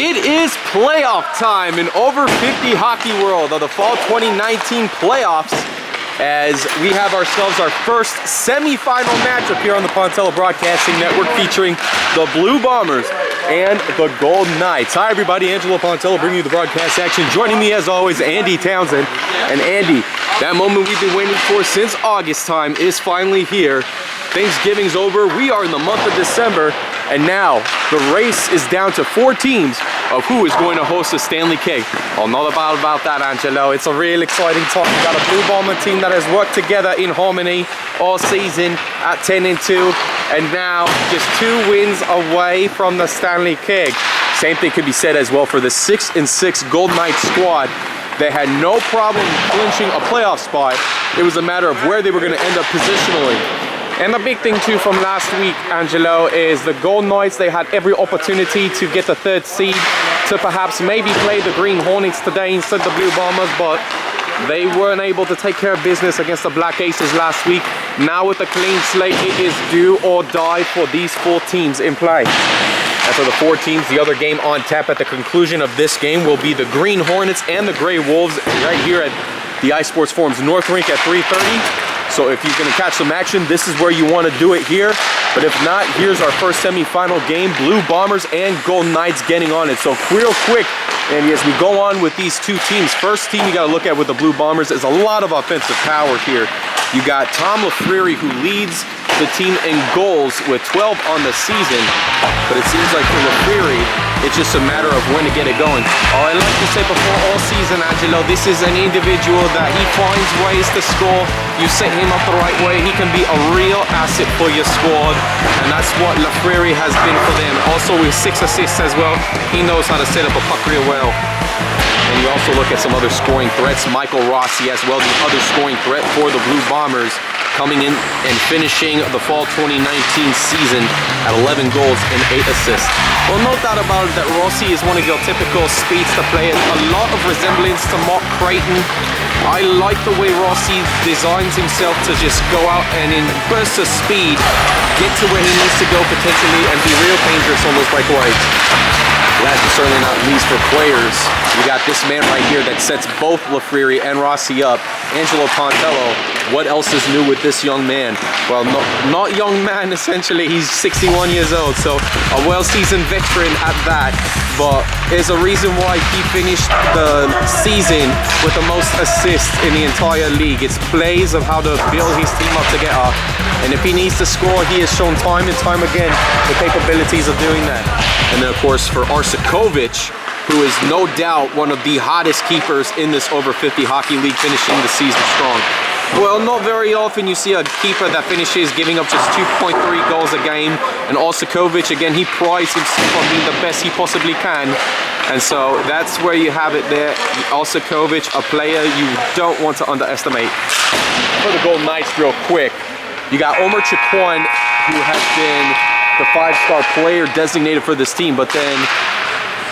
It is playoff time in over 50 hockey world of the fall 2019 playoffs, as we have ourselves our first semi-final matchup here on the Pontello Broadcasting Network featuring the Blue Bombers and the Golden Knights. Hi everybody, Angelo Pontello bringing you the broadcast action. Joining me as always, Andy Townsend. And Andy, that moment we've been waiting for since August time is finally here. Thanksgiving's over, we are in the month of December, and now the race is down to 4 teams of who is going to host the Stanley Keg. Oh, not about that, Angelo. It's a real exciting time. We've got a Blue Bomber team that has worked together in harmony all season at 10-2, and now just 2 wins away from the Stanley Keg. Same thing could be said as well for the 6-6 Golden Knights squad. They had no problem clinching a playoff spot. It was a matter of where they were going to end up positionally. And the big thing too from last week, Angelo, is the Golden Knights, they had every opportunity to get the 3rd seed, to perhaps maybe play the Green Hornets today instead of the Blue Bombers, but they weren't able to take care of business against the Black Aces last week. Now with the clean slate, it is do or die for these 4 teams in play. And for the 4 teams, the other game on tap at the conclusion of this game will be the Green Hornets and the Grey Wolves right here at the iSports Forum's North Rink at 3:30. So if you're going to catch some action, this is where you want to do it here. But if not, here's our first semi-final game, Blue Bombers and Golden Knights getting on it. So real quick, and as we go on with these 2 teams, first team you got to look at with the Blue Bombers is a lot of offensive power here. You got Tom Lafreri, who leads the team in goals with 12 on the season. But it seems like for Lafreri, it's just a matter of when to get it going. Oh, I like to say before all season, Angelo, this is an individual that he finds ways to score. You set him up the right way, he can be a real asset for your squad. And that's what Lafreri has been for them. Also with 6 assists as well, he knows how to set up a puck real well. And you also look at some other scoring threats. Michael Rossi as well, the other scoring threat for the Blue Bombers, coming in and finishing the fall 2019 season at 11 goals and 8 assists. Well, no doubt about it that Rossi is one of your typical speedster players. A lot of resemblance to Mark Creighton. I like the way Rossi designs himself to just go out and in bursts of speed, get to where he needs to go potentially and be real dangerous on those breakaways. Last but certainly not least for players, you got this man right here that sets both Lafreri and Rossi up. Angelo Pontello, what else is new with this young man? Well, not young man, essentially. He's 61 years old, so a well-seasoned veteran at that. But there's a reason why he finished the season with the most assists in the entire league. It's plays of how to build his team up together. And if he needs to score, he has shown time and time again the capabilities of doing that. And then, of course, for Arsekovic, who is no doubt one of the hottest keepers in this over 50 hockey league, finishing the season strong. Well, not very often you see a keeper that finishes giving up just 2.3 goals a game. And Arsekovic, again, he prides himself on being the best he possibly can. And so that's where you have it there. Arsekovic, a player you don't want to underestimate. For the Golden Knights, real quick, you got Omer Chiquan, who has been the 5-star player designated for this team, but then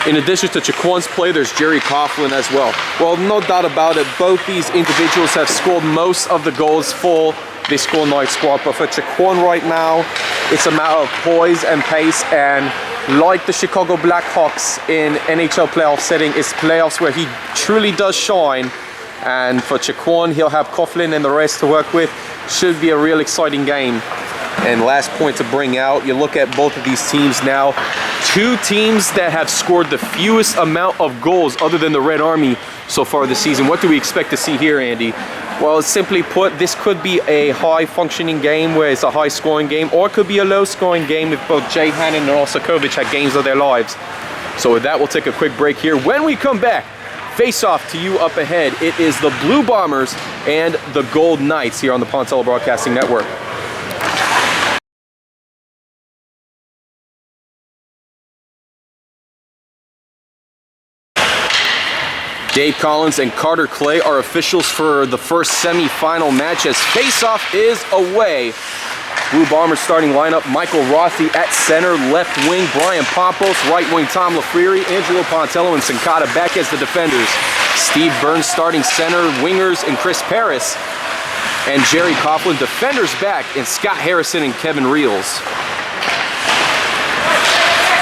in addition to Chiquan's play, there's Jerry Coughlin as well. Well, no doubt about it, both these individuals have scored most of the goals for this Golden Knights squad, but for Chiquan right now, it's a matter of poise and pace, and like the Chicago Blackhawks in NHL playoff setting, it's playoffs where he truly does shine. And for Chiquan, he'll have Coughlin and the rest to work with. Should be a real exciting game. And last point to bring out, you look at both of these teams now. 2 teams that have scored the fewest amount of goals other than the Red Army so far this season. What do we expect to see here, Andy? Well, simply put, this could be a high-functioning game where it's a high-scoring game, or it could be a low-scoring game if both Jay Hannon and Arsekovic had games of their lives. So with that, we'll take a quick break here. When we come back, face-off to you up ahead, it is the Blue Bombers and the Golden Knights here on the Pontello Broadcasting Network. Dave Collins and Carter Clay are officials for the first semi-final match as face-off is away. Blue Bombers starting lineup, Michael Rossi at center, left wing Brian Pompos, right wing Tom Lafreri, Angelo Pontello and Sincata back as the defenders. Steve Burns starting center, wingers and Chris Paris. And Jerry Coughlin defenders back, and Scott Harrison and Kevin Reels.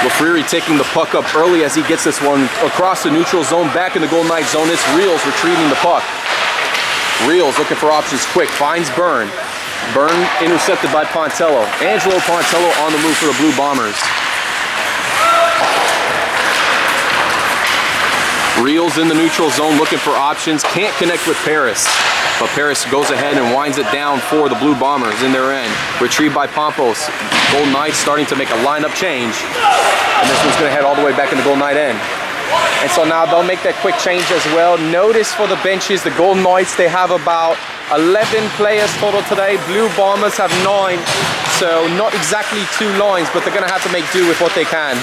Lafriri taking the puck up early as he gets this one across the neutral zone, back in the Golden Knight zone. It's Reels retrieving the puck. Reels looking for options quick, finds Byrne. Byrne intercepted by Pontello. Angelo Pontello on the move for the Blue Bombers. Reels in the neutral zone looking for options, can't connect with Paris. But Paris goes ahead and winds it down for the Blue Bombers in their end. Retrieved by Pompos. Golden Knights starting to make a lineup change. And this one's gonna head all the way back in the Golden Knight end. And so now they'll make that quick change as well. Notice for the benches, the Golden Knights, they have about 11 players total today. Blue Bombers have 9. So not exactly 2 lines, but they're gonna have to make do with what they can.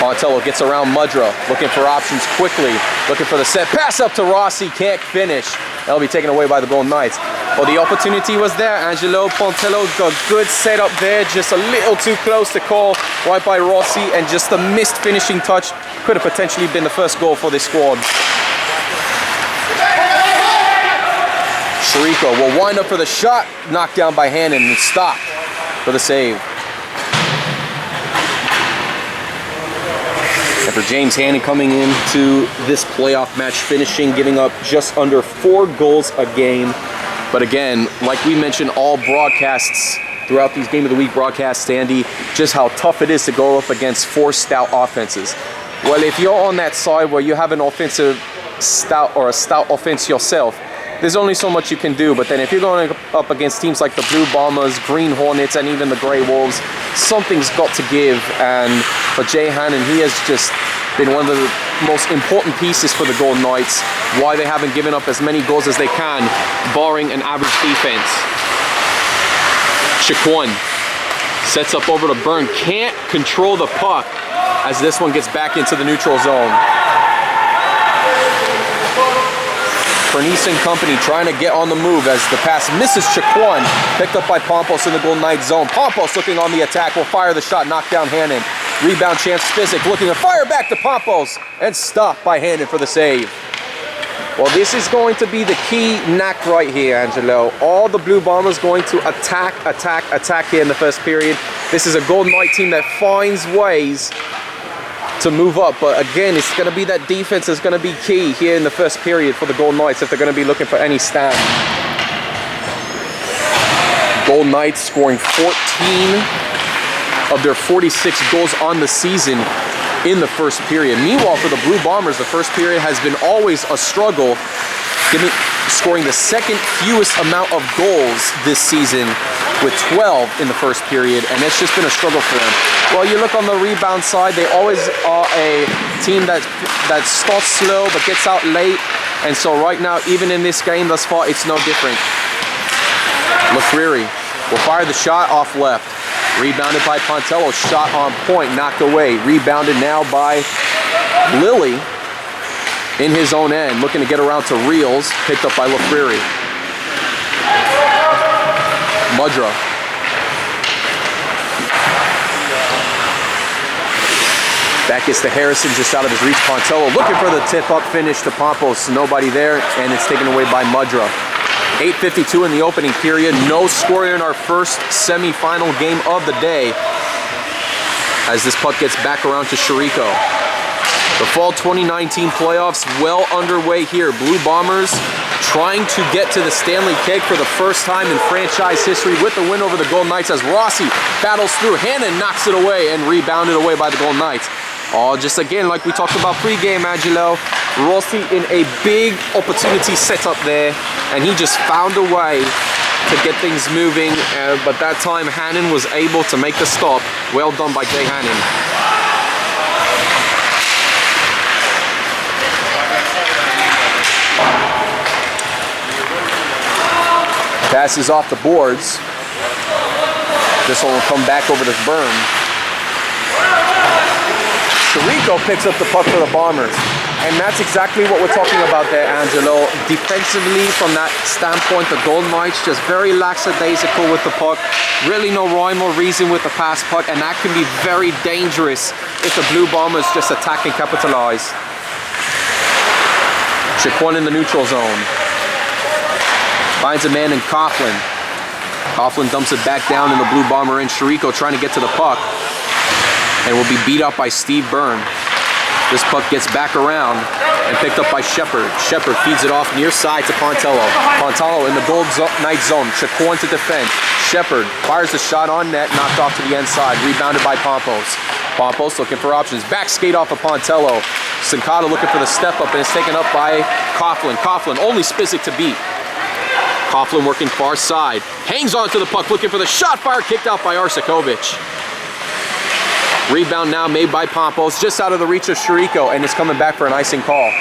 Pontello gets around Mudra, looking for options quickly, looking for the set pass up to Rossi, can't finish. That'll be taken away by the Golden Knights. Well, the opportunity was there. Angelo Pontello got good setup there, just a little too close to call right by Rossi, and just a missed finishing touch could have potentially been the first goal for this squad. Chirico will wind up for the shot, knocked down by Hannon and stopped for the save. And for James Hannon coming into this playoff match, finishing, giving up just under 4 goals a game. But again, like we mentioned, all broadcasts throughout these Game of the Week broadcasts, Sandy, just how tough it is to go up against 4 stout offenses. Well, if you're on that side where you have an offensive stout or a stout offense yourself, there's only so much you can do. But then if you're going up against teams like the Blue Bombers, Green Hornets, and even the Grey Wolves, something's got to give. And for Jay Hannon, he has just been one of the most important pieces for the Golden Knights, why they haven't given up as many goals as they can, barring an average defense. Chiquan sets up over to Byrne, can't control the puck as this one gets back into the neutral zone. Bernice and company trying to get on the move as the pass misses Chiquan, picked up by Pompos in the Golden Knight zone. Pompos looking on the attack, will fire the shot, knock down Hannon. Rebound chance, Spisak looking to fire back to Pompos, and stopped by Hannon for the save. Well, this is going to be the key knack right here, Angelo. All the Blue Bombers going to attack here in the first period. This is a Golden Knight team that finds ways to move up, but again, it's going to be that defense is going to be key here in the first period for the Golden Knights if they're going to be looking for any stat. Golden Knights scoring 14 of their 46 goals on the season in the first period. Meanwhile, for the Blue Bombers, the first period has been always a struggle, scoring the second fewest amount of goals this season with 12 in the first period, and it's just been a struggle for them. Well, you look on the rebound side, they always are a team that starts slow but gets out late, and so right now, even in this game thus far, it's no different. Lafriri will fire the shot off left. Rebounded by Pontello, shot on point, knocked away. Rebounded now by Lilly in his own end, looking to get around to Reels, picked up by Lafriri. Mudra. Back gets to Harrison, just out of his reach. Pontello looking for the tip-up finish to Pompos. Nobody there, and it's taken away by Mudra. 8:52 in the opening period. No score in our first semi-final game of the day as this puck gets back around to Chirico. The fall 2019 playoffs well underway here. Blue Bombers trying to get to the Stanley Keg for the first time in franchise history with the win over the Golden Knights as Rossi battles through. Hannon knocks it away and rebounded away by the Golden Knights. Oh, just again, like we talked about pre-game, Angelo, Rossi in a big opportunity set up there, and he just found a way to get things moving, but that time Hannon was able to make the stop. Well done by Jay Hannon. Passes off the boards. This one will come back over to Byrne. Chirico picks up the puck for the Bombers. And that's exactly what we're talking about there, Angelo. Defensively, from that standpoint, the Golden Knights just very lackadaisical with the puck. Really no rhyme or reason with the pass puck, and that can be very dangerous if the Blue Bombers just attack and capitalize. Chiquan in the neutral zone. Finds a man in Coughlin. Coughlin dumps it back down in the Blue Bomber end. Chirico trying to get to the puck. and will be beat up by Steve Byrne. This puck gets back around and picked up by Shepard. Shepard feeds it off near side to Pontello. Pontello in the Gold Knight zone. Chacon to defend. Shepard fires a shot on net, knocked off to the end side. Rebounded by Pompos. Pompos looking for options. Back skate off of Pontello. Sincata looking for the step up, and it's taken up by Coughlin. Coughlin, only Spizik to beat. Coughlin working far side. Hangs on to the puck, looking for the shot fire, kicked out by Arsakovic. Rebound now made by Pompos, just out of the reach of Chirico, and it's coming back for an icing call.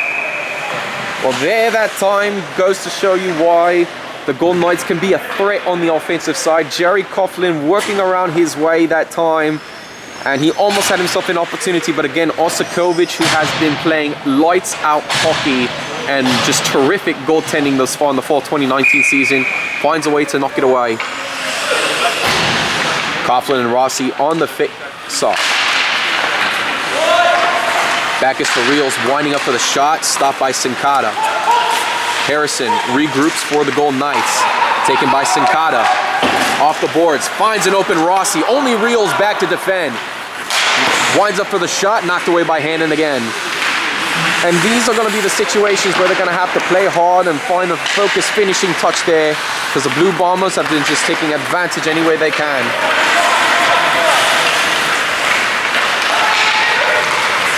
Well, there that time goes to show you why the Golden Knights can be a threat on the offensive side. Jerry Coughlin working around his way that time, and he almost had himself an opportunity, but again, Arsakovic, who has been playing lights out hockey and just terrific goaltending thus far in the fall 2019 season, finds a way to knock it away. Coughlin and Rossi on the face-off. Back is for Reels, winding up for the shot, stopped by Sincata. Harrison regroups for the Golden Knights, taken by Sincata. Off the boards, finds an open Rossi, only Reels back to defend. Winds up for the shot, knocked away by Hannon again. And these are going to be the situations where they're going to have to play hard and find a focused finishing touch there, because the Blue Bombers have been just taking advantage any way they can.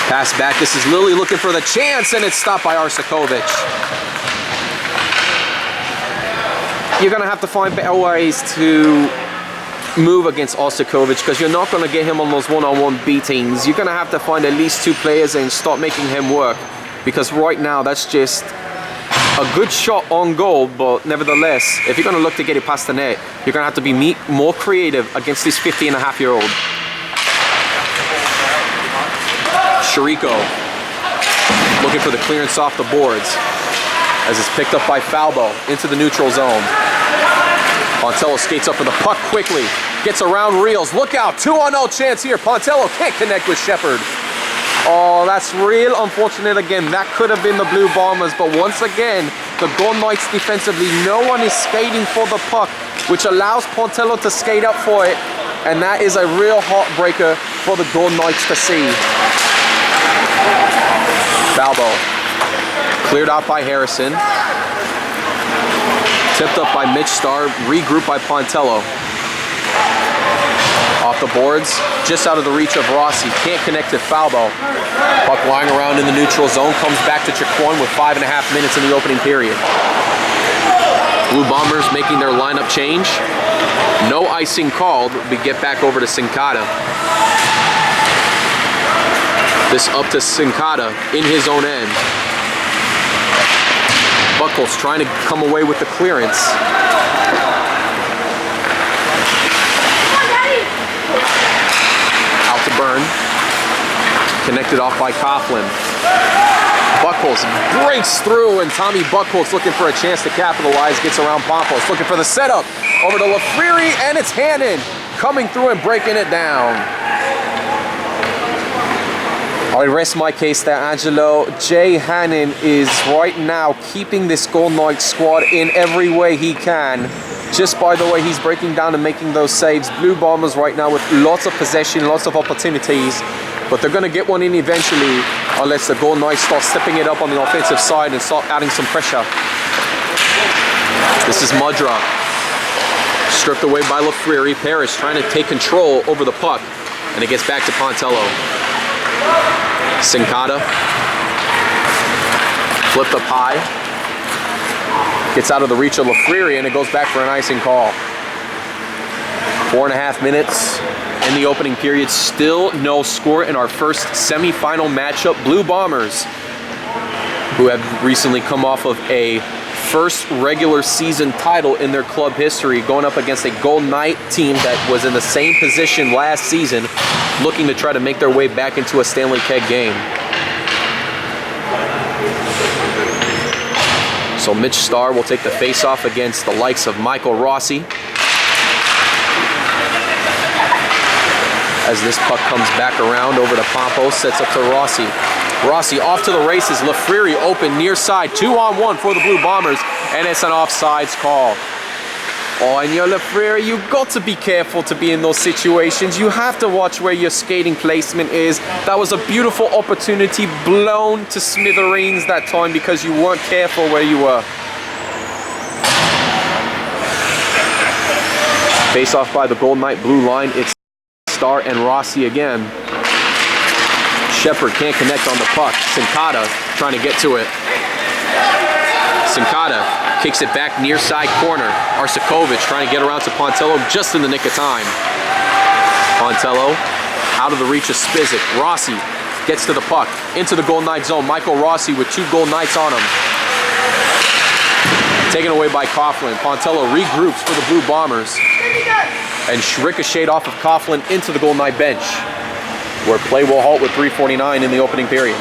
Pass back, this is Lilly looking for the chance, and it's stopped by Arsakovic. You're going to have to find better ways to move against Arsakovic, because you're not going to get him on those one-on-one beatings. You're going to have to find at least 2 players and start making him work, because right now that's just a good shot on goal, but nevertheless, if you're going to look to get it past the net, you're going to have to be more creative against this 50-and-a-half-year-old. Chirico looking for the clearance off the boards as it's picked up by Falbo into the neutral zone. Pontello skates up for the puck quickly, gets around Reels. Look out, 2-on-0 chance here. Pontello can't connect with Shepard. Oh, that's real unfortunate again. That could have been the Blue Bombers, but once again, the Golden Knights defensively, no one is skating for the puck, which allows Pontello to skate up for it, and that is a real heartbreaker for the Golden Knights to see. Falbo cleared out by Harrison. Tipped up by Mitch Starr, regrouped by Pontello. Off the boards, just out of the reach of Rossi. Can't connect to Falbo. Puck lying around in the neutral zone, comes back to Chacon with 5.5 minutes in the opening period. Blue Bombers making their lineup change. No icing called. We get back over to Sincata. This up to Sincata in his own end. Buckles trying to come away with the clearance. Out to Byrne. Connected off by Coughlin. Buckles breaks through, and Tommy Buckles looking for a chance to capitalize. Gets around Pompos, looking for the setup. Over to Lafriri, and it's Hannon coming through and breaking it down. I rest my case there, Angelo. Jay Hannon is right now keeping this Golden Knights squad in every way he can, just by the way he's breaking down and making those saves. Blue Bombers right now with lots of possession, lots of opportunities, but they're going to get one in eventually unless the Golden Knights start stepping it up on the offensive side and start adding some pressure. This is Mudra. Stripped away by Lafriri. Parrish trying to take control over the puck, and it gets back to Pontello. Sincata, flipped up high, gets out of the reach of Lafriri, and it goes back for an icing call. 4.5 minutes in the opening period, still no score in our first semifinal matchup. Blue Bombers, who have recently come off of a first regular season title in their club history, going up against a Golden Knight team that was in the same position last season, looking to try to make their way back into a Stanley Keg game. So Mitch Starr will take the face-off against the likes of Michael Rossi. As this puck comes back around over to Pompos, sets up to Rossi. Rossi off to the races. Lafriri open near side, 2-on-1 for the Blue Bombers, and it's an offsides call. Oh, and you're Lafrere, you've got to be careful to be in those situations. You have to watch where your skating placement is. That was a beautiful opportunity, blown to smithereens that time because you weren't careful where you were. Face off by the Golden Knight blue line. It's Star and Rossi again. Shepard can't connect on the puck. Sincata trying to get to it. Sincata kicks it back near side corner. Arsakovic trying to get around to Pontello just in the nick of time. Pontello out of the reach of Spizik. Rossi gets to the puck into the Golden Knight zone. Michael Rossi with 2 Golden Knights on him. Taken away by Coughlin. Pontello regroups for the Blue Bombers and ricocheted off of Coughlin into the Golden Knight bench, where play will halt with 3:49 in the opening period.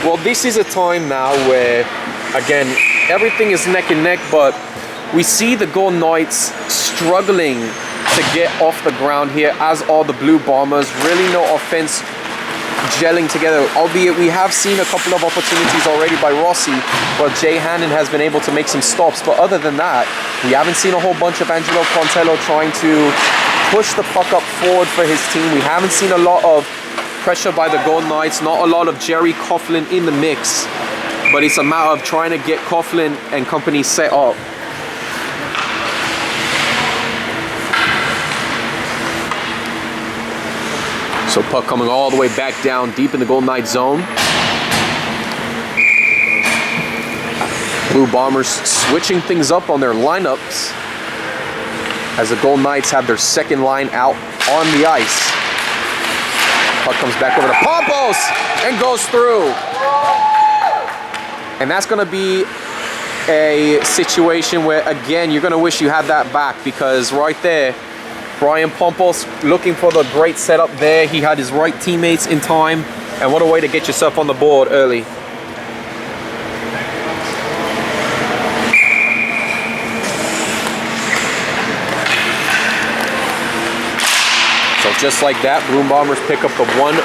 Well, this is a time now where, again, everything is neck and neck, but we see the Golden Knights struggling to get off the ground here, as are the Blue Bombers. Really no offense gelling together, albeit we have seen a couple of opportunities already by Rossi, but Jay Hannon has been able to make some stops. But other than that, we haven't seen a whole bunch of Angelo Pontello trying to push the puck up forward for his team. We haven't seen a lot of pressure by the Golden Knights, not a lot of Jerry Coughlin in the mix, but it's a matter of trying to get Coughlin and company set up. So puck coming all the way back down deep in the Golden Knight zone. Blue Bombers switching things up on their lineups as the Golden Knights have their second line out on the ice. Puck comes back over to Pompos and goes through. And that's going to be a situation where, again, you're going to wish you had that back, because right there, Brian Pompos looking for the great setup there. He had his right teammates in time, and what a way to get yourself on the board early. So just like that, Blue Bombers pick up the 1-0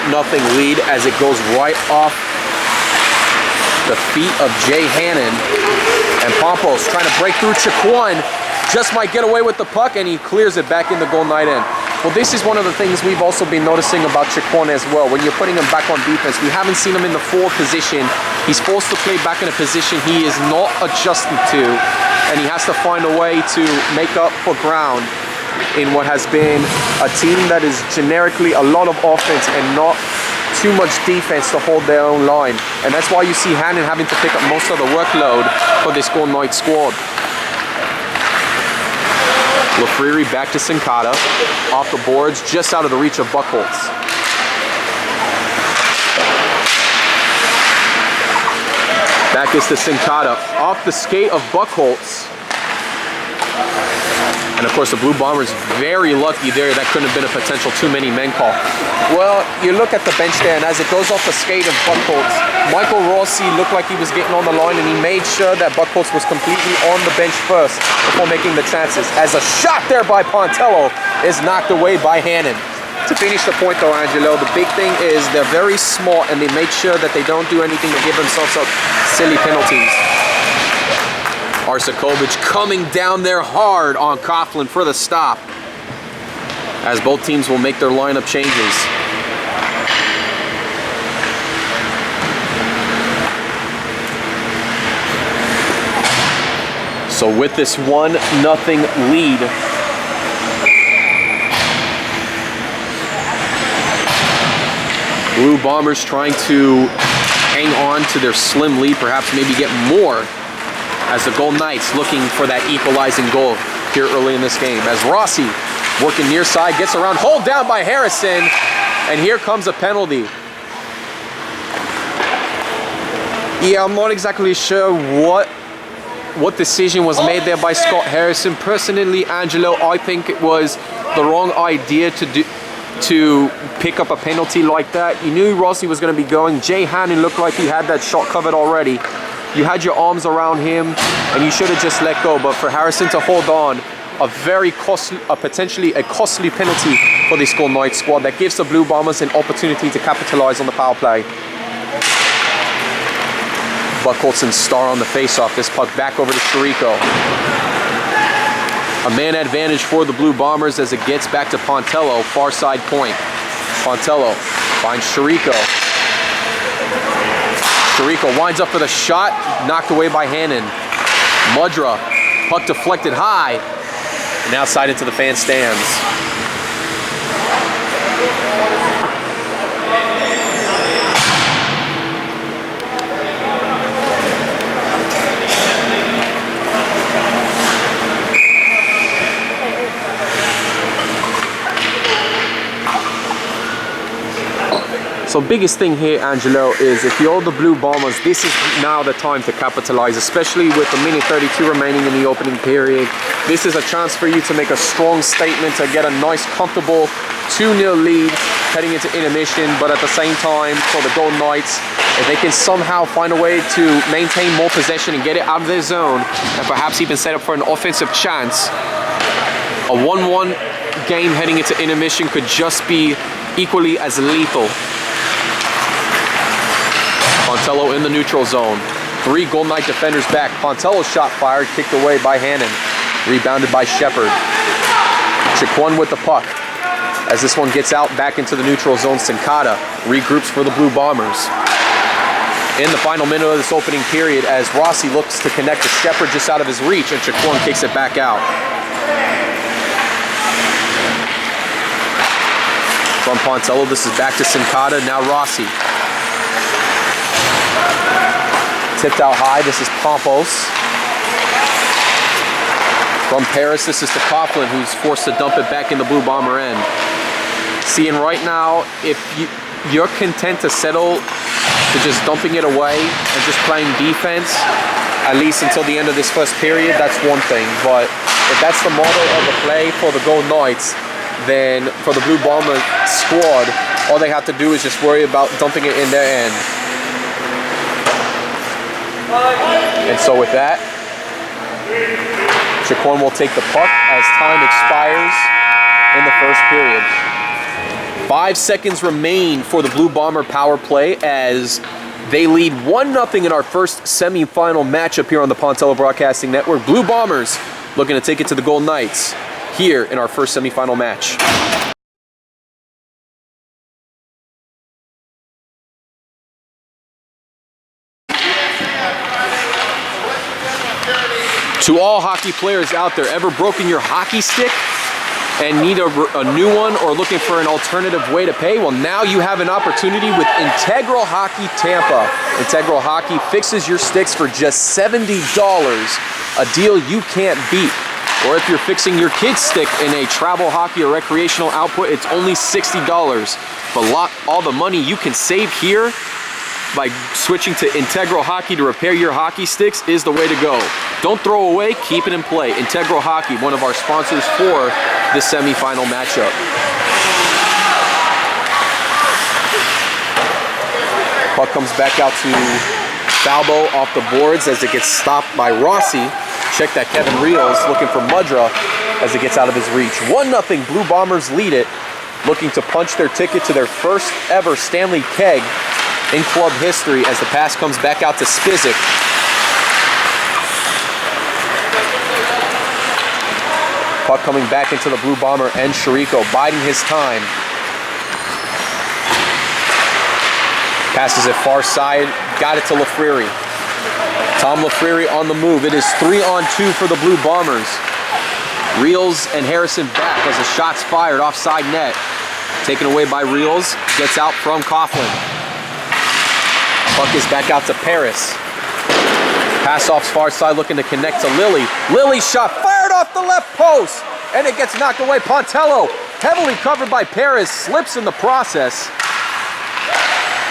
lead as it goes right off the feet of Jay Hannon. And Pompos trying to break through Chiquan. Just might get away with the puck, and he clears it back in the Golden Knight end. Well, this is one of the things we've also been noticing about Chiquan as well. When you're putting him back on defense, we haven't seen him in the forward position. He's forced to play back in a position he is not adjusted to, and he has to find a way to make up for ground in what has been a team that is generically a lot of offense and not too much defense to hold their own line. And that's why you see Hannon having to pick up most of the workload for this Golden Knight squad. Lafrere back to Sincata, off the boards, just out of the reach of Buchholz. Back is to Sincata, off the skate of Buchholz. And of course the Blue Bombers very lucky there. That couldn't have been a potential too many men call. Well, you look at the bench there, and as it goes off the skate of Buchholz, Michael Rossi looked like he was getting on the line, and he made sure that Buchholz was completely on the bench first before making the chances. As a shot there by Pontello is knocked away by Hannon. To finish the point though, Angelo, the big thing is they're very smart, and they make sure that they don't do anything to give themselves up silly penalties. Arsakovic coming down there hard on Coughlin for the stop, as both teams will make their lineup changes. So with this 1-0 lead, Blue Bombers trying to hang on to their slim lead, perhaps maybe get more, as the Golden Knights looking for that equalizing goal here early in this game. As Rossi working near side, gets around, hold down by Harrison, and here comes a penalty. Yeah, I'm not exactly sure what decision was made there by Scott Harrison. Personally, Angelo, I think it was the wrong idea to pick up a penalty like that. You knew Rossi was going to be going. Jay Hannon looked like he had that shot covered already. You had your arms around him, and you should have just let go. But for Harrison to hold on, potentially a costly penalty for this Golden Knights squad that gives the Blue Bombers an opportunity to capitalize on the power play. Buchholz and Star on the face-off. This puck back over to Chirico. A man advantage for the Blue Bombers as it gets back to Pontello, far side point. Pontello finds Chirico. Chirico winds up for the shot, knocked away by Hannon. Mudra, puck deflected high, and outside into the fan stands. So biggest thing here, Angelo, is if you're the Blue Bombers, this is now the time to capitalize, especially with a minute 32 remaining in the opening period. This is a chance for you to make a strong statement, to get a nice, comfortable 2-0 lead heading into intermission. But at the same time, for the Golden Knights, if they can somehow find a way to maintain more possession and get it out of their zone, and perhaps even set up for an offensive chance, a 1-1 game heading into intermission could just be equally as lethal. Pontello in the neutral zone. 3 Golden Knight defenders back. Pontello's shot fired, kicked away by Hannon. Rebounded by Shepard. Chiquan with the puck. As this one gets out back into the neutral zone, Sincata regroups for the Blue Bombers. In the final minute of this opening period, as Rossi looks to connect to Shepard just out of his reach, and Chiquan kicks it back out. From Pontello, this is back to Sincata, now Rossi. Tipped out high, this is Pompos. From Paris, this is to Coughlin, who's forced to dump it back in the Blue Bomber end. Seeing right now, if you're content to settle to just dumping it away and just playing defense, at least until the end of this first period, that's one thing. But if that's the model of the play for the Golden Knights, then for the Blue Bomber squad, all they have to do is just worry about dumping it in their end. And so with that, Chiquan will take the puck as time expires in the first period. 5 seconds remain for the Blue Bomber power play as they lead 1-0 in our first semifinal matchup here on the Pontello Broadcasting Network. Blue Bombers looking to take it to the Golden Knights here in our first semifinal match. To all hockey players out there, ever broken your hockey stick and need a new one or looking for an alternative way to pay? Well, now you have an opportunity with Integral Hockey Tampa. Integral Hockey fixes your sticks for just $70, a deal you can't beat. Or if you're fixing your kid's stick in a travel hockey or recreational output, it's only $60. But all the money you can save here by switching to Integral Hockey to repair your hockey sticks is the way to go. Don't throw away, keep it in play. Integral Hockey, one of our sponsors for this semifinal matchup. Puck comes back out to Falbo off the boards as it gets stopped by Rossi. Check that Kevin Rios looking for Mudra as it gets out of his reach. 1-0, Blue Bombers lead it, looking to punch their ticket to their first ever Stanley Keg in club history as the pass comes back out to Spizik. Puck coming back into the Blue Bomber and Chirico, biding his time. Passes it far side, got it to Lafriri. Tom Lafriri on the move. It is 3-on-2 for the Blue Bombers. Reels and Harrison back as the shot's fired offside net. Taken away by Reels, gets out from Coughlin. Puck is back out to Paris. Pass off far side looking to connect to Lilly. Lilly's shot fired off the left post and it gets knocked away. Pontello, heavily covered by Paris, slips in the process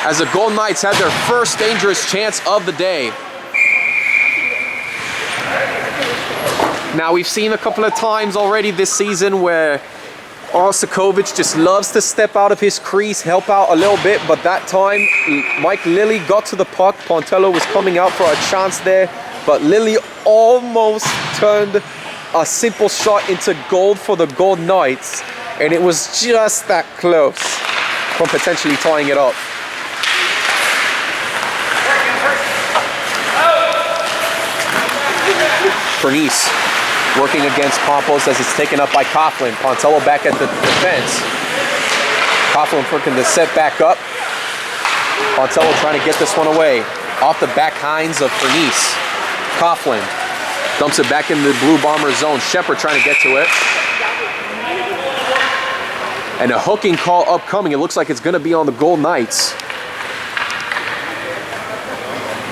as the Golden Knights had their first dangerous chance of the day. Now we've seen a couple of times already this season where Arsakovic just loves to step out of his crease, help out a little bit, but that time Mike Lilly got to the puck. Pontello was coming out for a chance there, but Lilly almost turned a simple shot into gold for the Golden Knights, and it was just that close from potentially tying it up. Bernice Working against Pompos as it's taken up by Coughlin. Pontello back at the defense. Coughlin working the set back up. Pontello trying to get this one away. Off the backhinds of Bernice. Coughlin dumps it back in the Blue Bomber zone. Shepard trying to get to it. And a hooking call upcoming. It looks like it's going to be on the Gold Knights.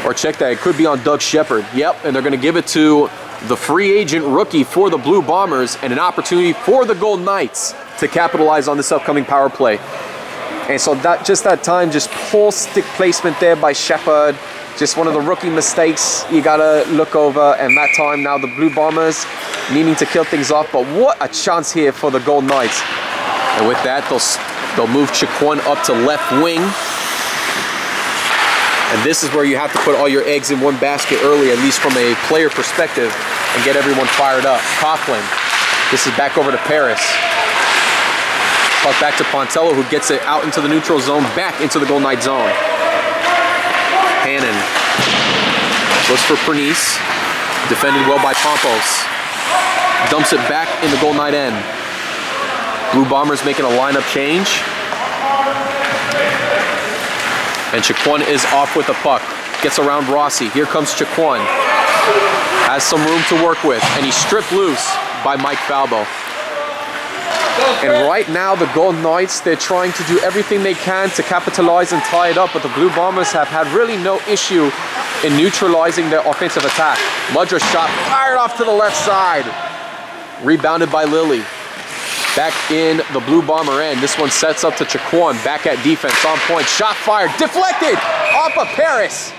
Or check that, it could be on Doug Shepard. Yep, and they're going to give it to the free agent rookie for the Blue Bombers and an opportunity for the Gold Knights to capitalize on this upcoming power play. And so that time, just poor stick placement there by Shepard. Just one of the rookie mistakes you gotta look over. And that time now the Blue Bombers needing to kill things off. But what a chance here for the Gold Knights. And with that, they'll move Chiquan up to left wing. And this is where you have to put all your eggs in one basket early, at least from a player perspective, and get everyone fired up. Coughlin. This is back over to Paris. Puck back to Pontello, who gets it out into the neutral zone, back into the Gold Knight zone. Hannon looks for Pernice. Defended well by Pompos. Dumps it back in the Gold Knight end. Blue Bombers making a lineup change. And Chiquan is off with the puck. Gets around Rossi. Here comes Chiquan. Has some room to work with. And he's stripped loose by Mike Falbo. And right now, the Golden Knights, they're trying to do everything they can to capitalize and tie it up. But the Blue Bombers have had really no issue in neutralizing their offensive attack. Mudra shot fired off to the left side. Rebounded by Lilly. Back in the Blue Bomber end. This one sets up to Chiquan. Back at defense. On point. Shot fired. Deflected off of Paris.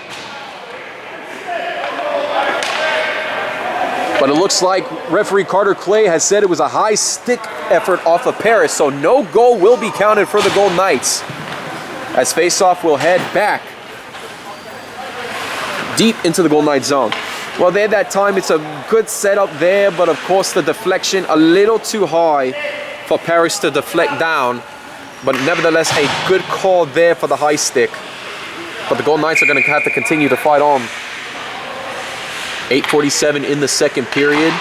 But it looks like referee Carter Clay has said it was a high stick effort off of Paris. So no goal will be counted for the Golden Knights. As faceoff will head back deep into the Golden Knight zone. Well, there that time, it's a good setup there, but of course the deflection a little too high for Paris to deflect down. But nevertheless, a good call there for the high stick. But the Golden Knights are going to have to continue to fight on. 8:47 in the second period.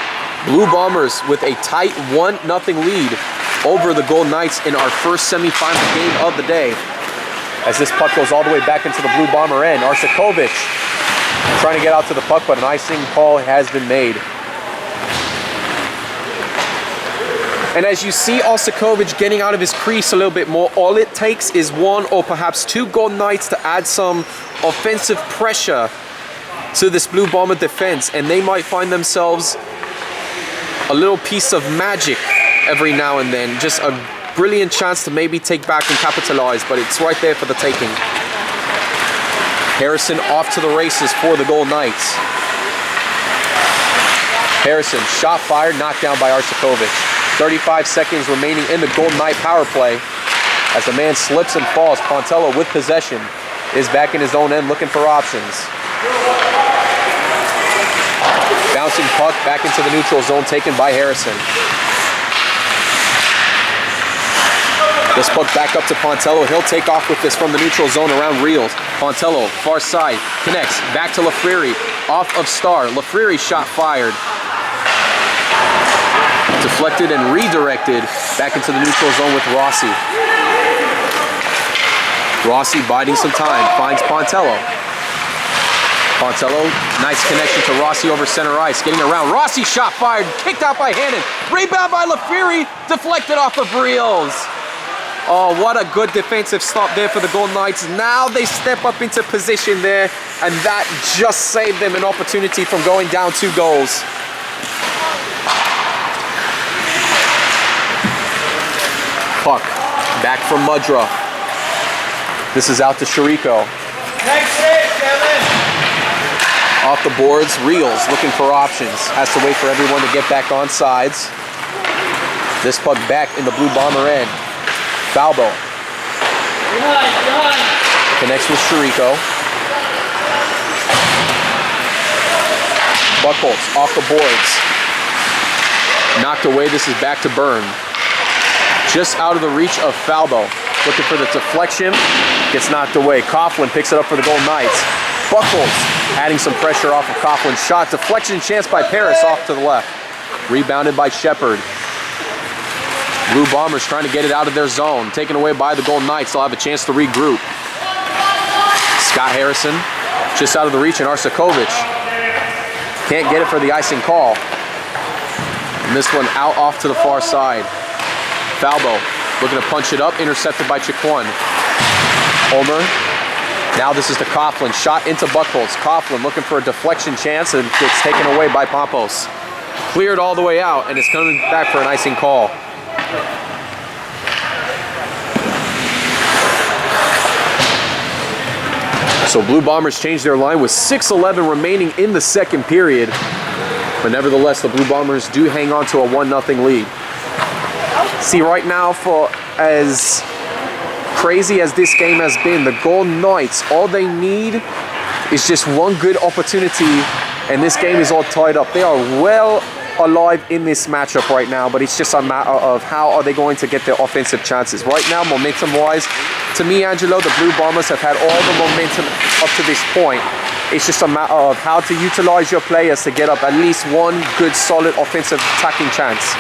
Blue Bombers with a tight 1-0 lead over the Golden Knights in our first semifinal game of the day. As this puck goes all the way back into the Blue Bomber end. Arsakovic trying to get out to the puck, but an icing call has been made. And as you see Arsakovic getting out of his crease a little bit more, all it takes is one or perhaps two Golden Knights to add some offensive pressure to this Blue Bomber defense, and they might find themselves a little piece of magic every now and then. Just a brilliant chance to maybe take back and capitalize, but it's right there for the taking. Harrison off to the races for the Golden Knights. Harrison, shot fired, knocked down by Arsakovic. 35 seconds remaining in the Golden Knight power play. As the man slips and falls, Pontello with possession is back in his own end looking for options. Bouncing puck back into the neutral zone taken by Harrison. This puck back up to Pontello. He'll take off with this from the neutral zone around Reels. Pontello, far side, connects. Back to Lafreri, off of Star. Lafreri shot fired. Deflected and redirected back into the neutral zone with Rossi. Rossi biding some time, finds Pontello. Pontello, nice connection to Rossi over center ice, getting around. Rossi shot fired, kicked out by Hannon. Rebound by Lafreri, deflected off of Reels. Oh, what a good defensive stop there for the Golden Knights. Now they step up into position there, and that just saved them an opportunity from going down 2 goals. Puck back from Mudra. This is out to Chirico. Off the boards, Reels looking for options. Has to wait for everyone to get back on sides. This puck back in the Blue Bomber end. Falbo connects with Chirico. Buckholz off the boards. Knocked away. This is back to Byrne. Just out of the reach of Falbo. Looking for the deflection. Gets knocked away. Coughlin picks it up for the Golden Knights. Buckholz adding some pressure off of Coughlin's shot. Deflection chance by Paris off to the left. Rebounded by Shepard. Blue Bombers trying to get it out of their zone. Taken away by the Golden Knights. They'll have a chance to regroup. Scott Harrison just out of the reach, and Arsakovic can't get it for the icing call. And this one out off to the far side. Falbo looking to punch it up, intercepted by Chiquan. Homer. Now this is to Coughlin. Shot into Buchholz. Coughlin looking for a deflection chance, and gets taken away by Pompos. Cleared all the way out, and it's coming back for an icing call. So Blue Bombers changed their line with 6:11 remaining in the second period. But nevertheless, the Blue Bombers do hang on to a 1-0 lead. See, right now, for as crazy as this game has been, the Golden Knights, all they need is just one good opportunity, and this game is all tied up. They are well alive in this matchup right now, but it's just a matter of how are they going to get their offensive chances. Right now, momentum-wise, to me, Angelo, the Blue Bombers have had all the momentum up to this point. It's just a matter of how to utilize your players to get up at least one good, solid offensive attacking chance.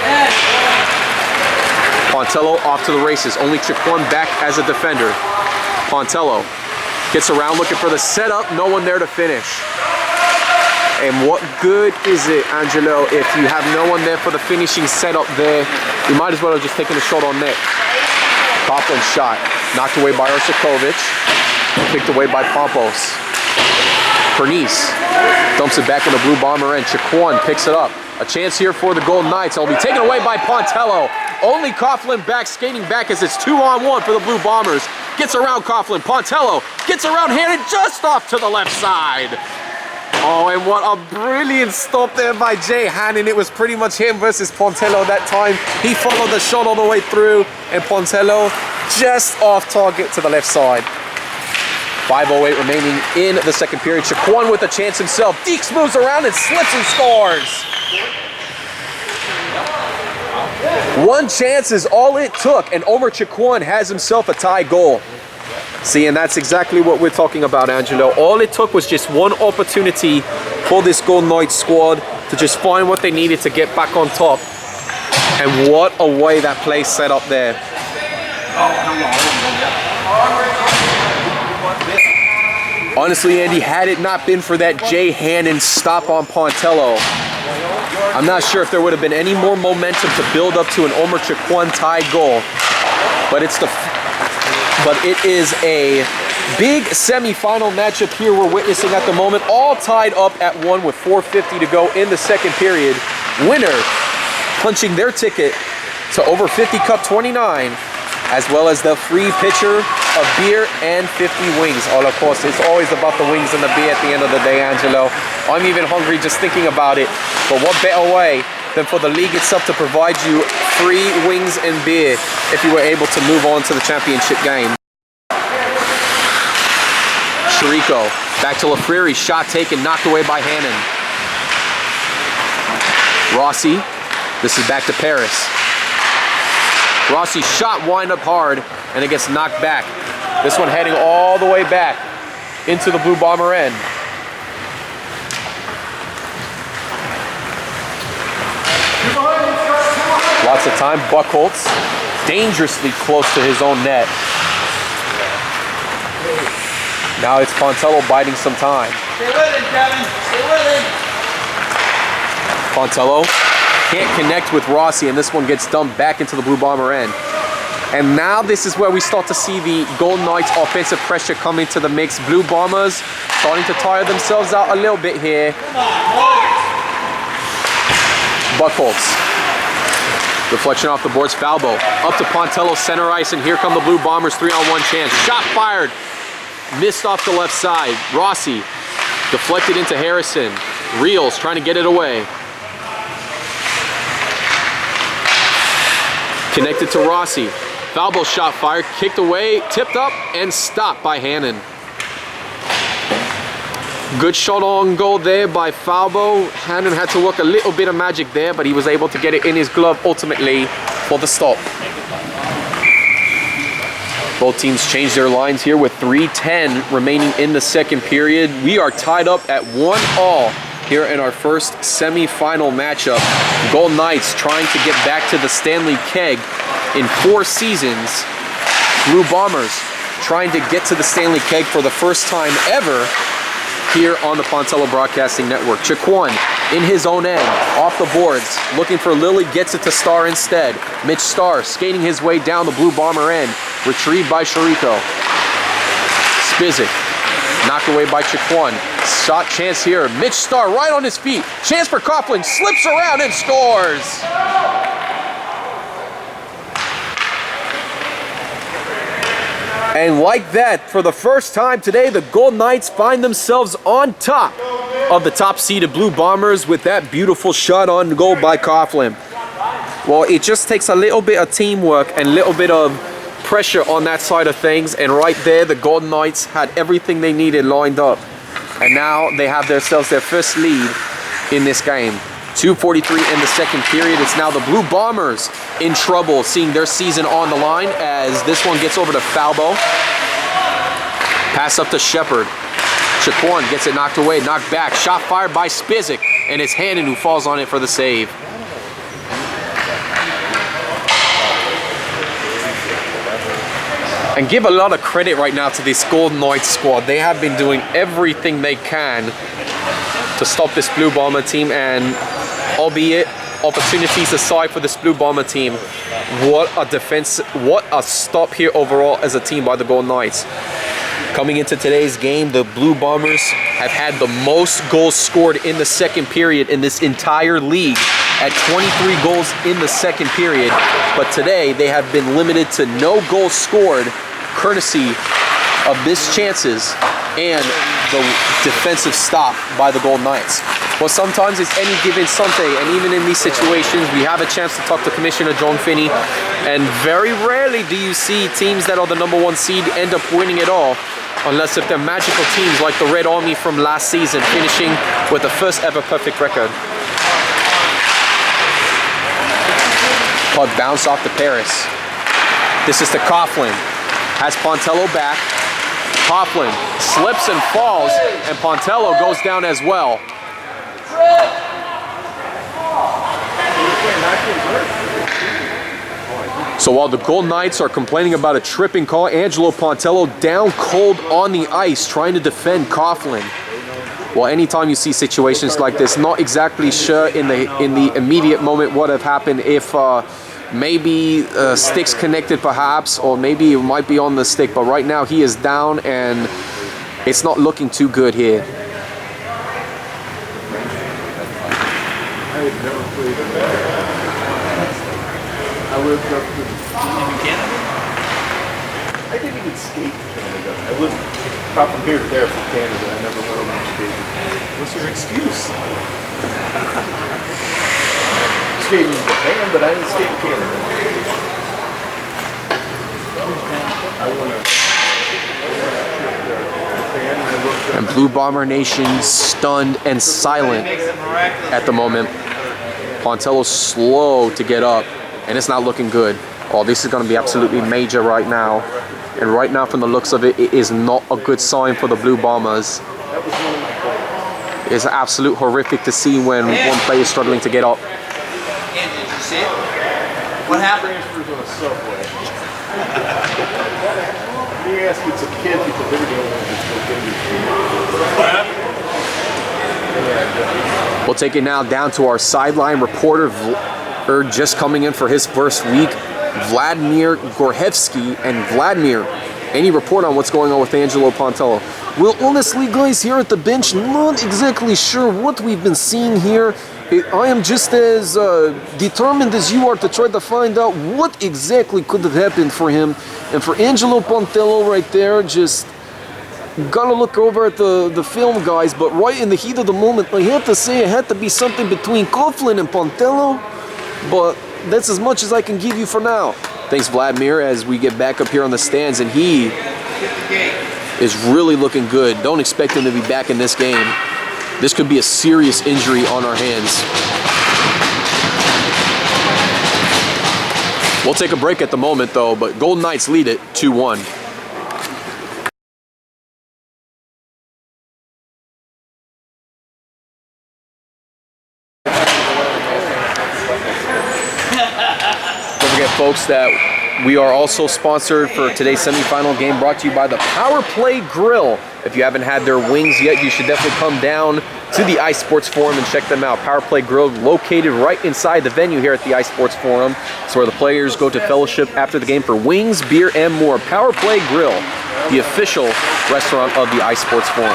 Pontello off to the races. Only Chiquan back as a defender. Pontello gets around looking for the setup. No one there to finish. And what good is it, Angelo, if you have no one there for the finishing setup there? You might as well have just taken a shot on net. Coughlin's shot knocked away by Arsakovic. Picked away by Pompos. Pernice dumps it back in the Blue Bomber end. Chiquan picks it up. A chance here for the Golden Knights. It'll be taken away by Pontello. Only Coughlin back, skating back as it's 2-on-1 for the Blue Bombers. Gets around Coughlin. Pontello gets around Hannon just off to the left side. Oh, and what a brilliant stop there by Jay Hannon. It was pretty much him versus Pontello that time. He followed the shot all the way through, and Pontello just off target to the left side. 5:08 remaining in the second period. Chiquan with a chance himself. Deeks moves around and slips and scores. One chance is all it took, and Omer Chiquan has himself a tie goal. See, and that's exactly what we're talking about, Angelo. All it took was just one opportunity for this Golden Knights squad to just find what they needed to get back on top. And what a way that play set up there. Honestly, Andy, had it not been for that Jay Hannon stop on Pontello, I'm not sure if there would have been any more momentum to build up to an Omer Chiquan tie goal. But it is a big semi-final matchup here we're witnessing at the moment. All tied up at 1 with 4:50 to go in the second period. Winner punching their ticket to Over 50 Cup 29, as well as the free pitcher of beer and 50 wings. All of course, it's always about the wings and the beer at the end of the day, Angelo. I'm even hungry just thinking about it. But what better way than for the league itself to provide you free wings and beer if you were able to move on to the championship game. Chirico back to Lafreri. Shot taken, knocked away by Hannon. Rossi. This is back to Paris. Rossi's shot wind up hard, and it gets knocked back. This one heading all the way back into the Blue Bomber end. Lots of time. Buchholz dangerously close to his own net. Now it's Pontello biding some time. Stay with it, Kevin. Stay with it. Pontello can't connect with Rossi, and this one gets dumped back into the Blue Bomber end. And now this is where we start to see the Golden Knights offensive pressure come into the mix. Blue Bombers starting to tire themselves out a little bit here. Buchholz. Deflection off the boards. Falbo up to Pontello, center ice, and here come the Blue Bombers. 3-on-1 chance. Shot fired. Missed off the left side. Rossi deflected into Harrison. Reels trying to get it away. Connected to Rossi. Falbo shot fired, kicked away, tipped up, and stopped by Hannon. Good shot on goal there by Falbo. Hannon had to work a little bit of magic there, but he was able to get it in his glove ultimately for the stop. Both teams changed their lines here with 3:10 remaining in the second period. We are tied up at 1-1 here in our first semi-final matchup. Golden Knights trying to get back to the Stanley Keg in 4 seasons. Blue Bombers trying to get to the Stanley Keg for the first time ever here on the Pontello Broadcasting Network. Chiquan in his own end, off the boards, looking for Lilly, gets it to Starr instead. Mitch Starr skating his way down the Blue Bomber end, retrieved by Shariko. Spizik, knocked away by Chiquan. Shot chance here, Mitch Starr right on his feet. Chance for Coughlin, slips around and scores! And like that, for the first time today, the Golden Knights find themselves on top of the top-seeded Blue Bombers with that beautiful shot on goal by Coughlin. Well, it just takes a little bit of teamwork and a little bit of pressure on that side of things, and right there, the Golden Knights had everything they needed lined up. And now they have themselves their first lead in this game. 2:43 in the second period. It's now the Blue Bombers in trouble, seeing their season on the line as this one gets over to Falbo. Pass up to Shepard. Chiquan gets it knocked away, knocked back. Shot fired by Spizik, and it's Hannon who falls on it for the save. And give a lot of credit right now to this Golden Knights squad. They have been doing everything they can to stop this Blue Bomber team, and albeit opportunities aside for this Blue Bomber team, what a defense, what a stop here overall as a team by the Golden Knights. Coming into today's game, the Blue Bombers have had the most goals scored in the second period in this entire league at 23 goals in the second period. But today they have been limited to no goals scored, courtesy of missed chances and the defensive stop by the Golden Knights. Well, sometimes it's any given Sunday, and even in these situations, we have a chance to talk to Commissioner John Finney, and very rarely do you see teams that are the #1 seed end up winning it all, unless if they're magical teams like the Red Army from last season, finishing with the first ever perfect record. Puck bounced off to Paris. This is to Coughlin. Has Pontello back. Coughlin slips and falls, and Pontello goes down as well. So while the Golden Knights are complaining about a tripping call, Angelo Pontello down cold on the ice trying to defend Coughlin. Well, anytime you see situations like this, not exactly sure in the immediate moment what have happened, if maybe sticks connected perhaps, or maybe it might be on the stick, but right now he is down and it's not looking too good here. I lived up in Canada. I didn't even skate in Canada. I lived from here to there from Canada. I never went over and skated. What's your excuse? Skating in Japan, but I didn't skate in Canada. And Blue Bomber Nation stunned and silent at the moment. Pontello's slow to get up, and it's not looking good. Oh, this is going to be absolutely major right now. And right now, from the looks of it, it is not a good sign for the Blue Bombers. It's absolute horrific to see when one player is struggling to get up. Did you see it? What happened? Transfers on a subway. You ask it's a kid because they're doing What happened? We'll take it now down to our sideline reporter, just coming in for his first week, Vladimir Gorhevsky. And Vladimir, any report on what's going on with Angelo Pontello? Well, honestly, guys, here at the bench, not exactly sure what we've been seeing here. I am just as determined as you are to try to find out what exactly could have happened for him. And for Angelo Pontello right there, just gotta look over at the film, guys. But right in the heat of the moment, I have to say it had to be something between Coughlin and Pontello. But that's as much as I can give you for now. Thanks, Vladimir, as we get back up here on the stands, and he is really looking good. Don't expect him to be back in this game. This could be a serious injury on our hands. We'll take a break at the moment, though, but Golden Knights lead it 2-1. folks, that we are also sponsored for today's semifinal game, brought to you by the Power Play Grill. If you haven't had their wings yet, you should definitely come down to the Ice Sports Forum and check them out. Power Play Grill, located right inside the venue here at the Ice Sports Forum. It's where the players go to fellowship after the game for wings, beer, and more. Power Play Grill, the official restaurant of the Ice Sports Forum.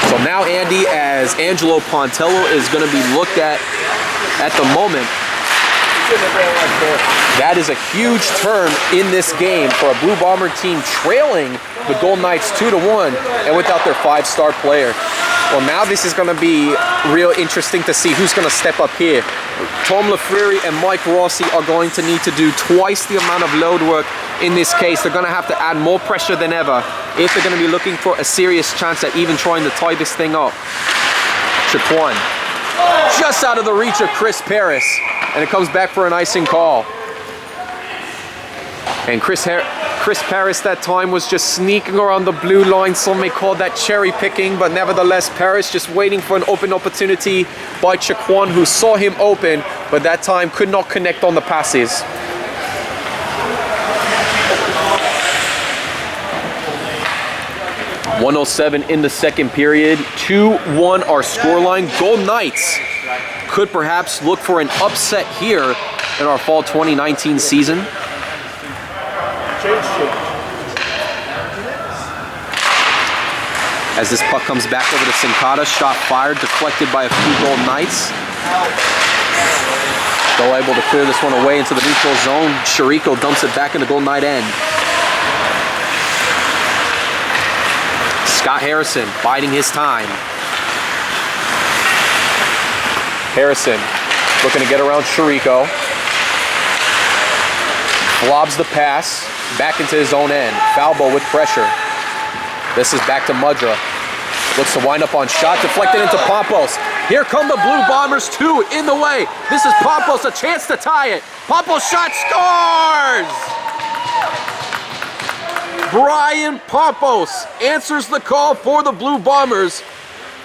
So now, Andy, as Angelo Pontello is going to be looked at the moment, that is a huge turn in this game for a Blue Bomber team trailing the Golden Knights 2-1 and without their 5-star player. Well, now this is going to be real interesting to see who's going to step up here. Tom Lafreri and Mike Rossi are going to need to do twice the amount of load work in this case. They're going to have to add more pressure than ever if they're going to be looking for a serious chance at even trying to tie this thing up. Chiquan, just out of the reach of Chris Paris, and it comes back for an icing call. And Chris Paris that time was just sneaking around the blue line. Some may call that cherry picking, but nevertheless, Paris just waiting for an open opportunity by Chiquan, who saw him open, but that time could not connect on the passes. .107 in the second period, 2-1 our scoreline. Golden Knights could perhaps look for an upset here in our fall 2019 season. As this puck comes back over to Sincata, shot fired, deflected by a few Golden Knights. Still able to clear this one away into the neutral zone. Chirico dumps it back in the Golden Knight end. Scott Harrison biding his time. Harrison looking to get around Chirico. Lobs the pass back into his own end. Falbo with pressure. This is back to Mudra. Looks to wind up on shot, deflected into Pompos. Here come the Blue Bombers, 2 in the way. This is Pompos, a chance to tie it. Pompos shot, scores! Brian Pompos answers the call for the Blue Bombers,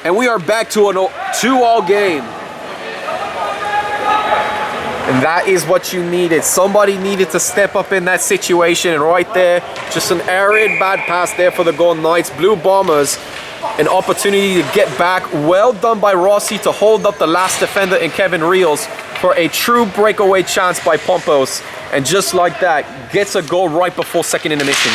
and we are back to a 2-all game. And that is what you needed. Somebody needed to step up in that situation, and right there, just an arid bad pass there for the Golden Knights. Blue Bombers, an opportunity to get back. Well done by Rossi to hold up the last defender in Kevin Reels for a true breakaway chance by Pompos. And just like that, gets a goal right before second intermission.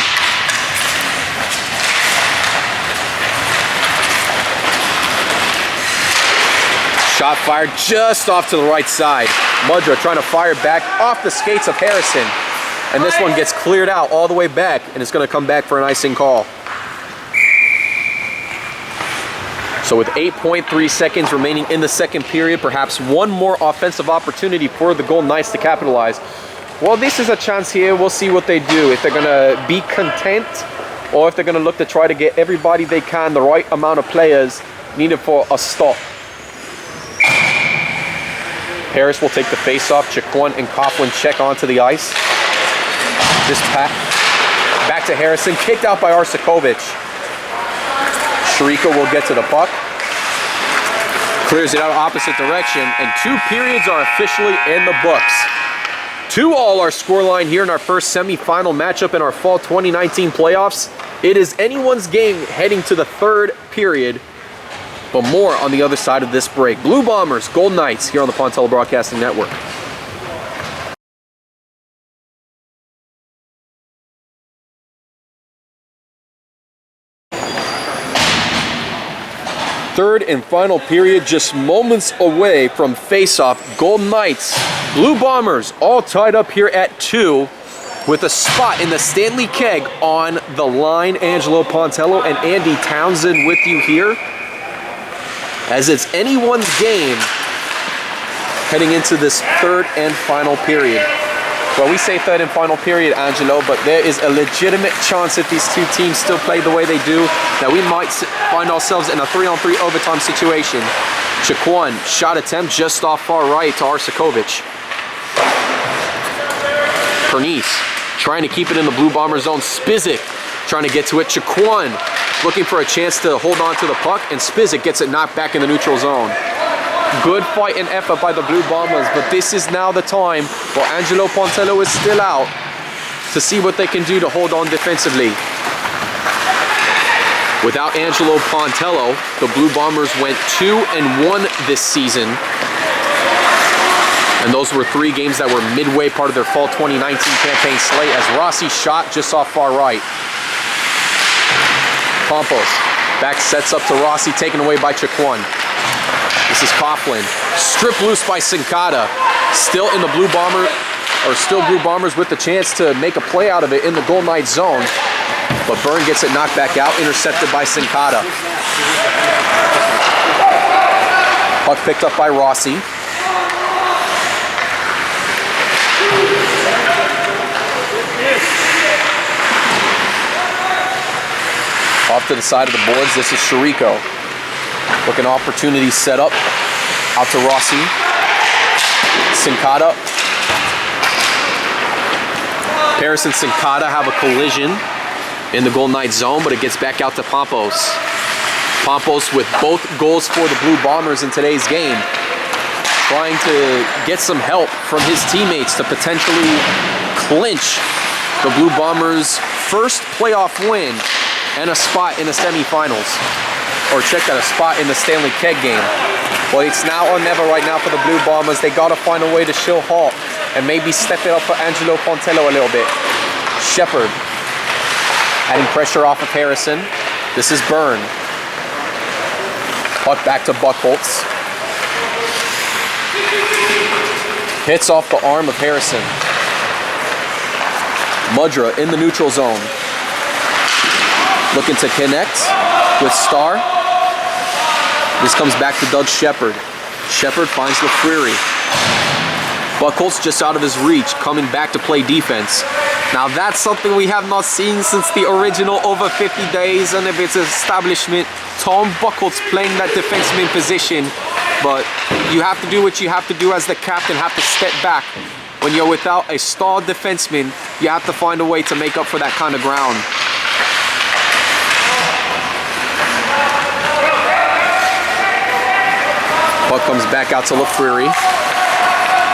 Shot fired just off to the right side. Mudra trying to fire back off the skates of Harrison. And this one gets cleared out all the way back, and it's going to come back for an icing call. So with 8.3 seconds remaining in the second period, perhaps one more offensive opportunity for the Golden Knights to capitalize. Well, this is a chance here. We'll see what they do. If they're going to be content, or if they're going to look to try to get everybody they can, the right amount of players needed for a stop. Paris will take the face-off. Chiquan and Coughlin check onto the ice. This pass back to Harrison, kicked out by Arsakovic. Chirico will get to the puck. Clears it out opposite direction, and 2 periods are officially in the books. 2-all our scoreline here in our first semifinal matchup in our fall 2019 playoffs. It is anyone's game heading to the third period. But more on the other side of this break. Blue Bombers, Golden Knights here on the Pontello Broadcasting Network. Third and final period, just moments away from face-off. Golden Knights, Blue Bombers, all tied up here at 2 with a spot in the Stanley Keg on the line. Angelo Pontello and Andy Townsend with you here, as it's anyone's game heading into this third and final period. Well, we say third and final period, Angelo, but there is a legitimate chance if these two teams still play the way they do, that we might find ourselves in a 3-on-3 overtime situation. Chiquan, shot attempt just off far right to Arsakovic. Pernice trying to keep it in the Blue Bomber zone. Spizik trying to get to it. Chiquan looking for a chance to hold on to the puck, and Spizik gets it knocked back in the neutral zone. Good fight and effort by the Blue Bombers, but this is now the time while Angelo Pontello is still out to see what they can do to hold on defensively. Without Angelo Pontello, the Blue Bombers went 2-1 this season. And those were 3 games that were midway part of their fall 2019 campaign slate as Rossi shot just off far right. Campos, back sets up to Rossi, taken away by Chiquan. This is Coughlin, stripped loose by Sincata. Still in the Blue Bombers with the chance to make a play out of it in the Gold Knight zone. But Byrne gets it knocked back out, intercepted by Sincata. Puck picked up by Rossi. Off to the side of the boards, this is Chirico. Looking opportunity set up. Out to Rossi. Sincata. Paris and Sincata have a collision in the Gold Knight zone, but it gets back out to Pompos. Pompos with both goals for the Blue Bombers in today's game. Trying to get some help from his teammates to potentially clinch the Blue Bombers' first playoff win and a spot in the semifinals. Or check that, a spot in the Stanley Keg game. Well, it's now or never right now for the Blue Bombers. They gotta find a way to show halt and maybe step it up for Angelo Pontello a little bit. Shepard, adding pressure off of Harrison. This is Byrne. Puck back to Buchholz. Hits off the arm of Harrison. Mudra in the neutral zone. Looking to connect with Starr. This comes back to Doug Shepard. Shepard finds LaFreri. Buchholz just out of his reach, coming back to play defense. Now that's something we have not seen since the original over 50 days and of its establishment. Tom Buchholz playing that defenseman position, but you have to do what you have to do as the captain, have to step back. When you're without a star defenseman, you have to find a way to make up for that kind of ground. Puck comes back out to LaFreri.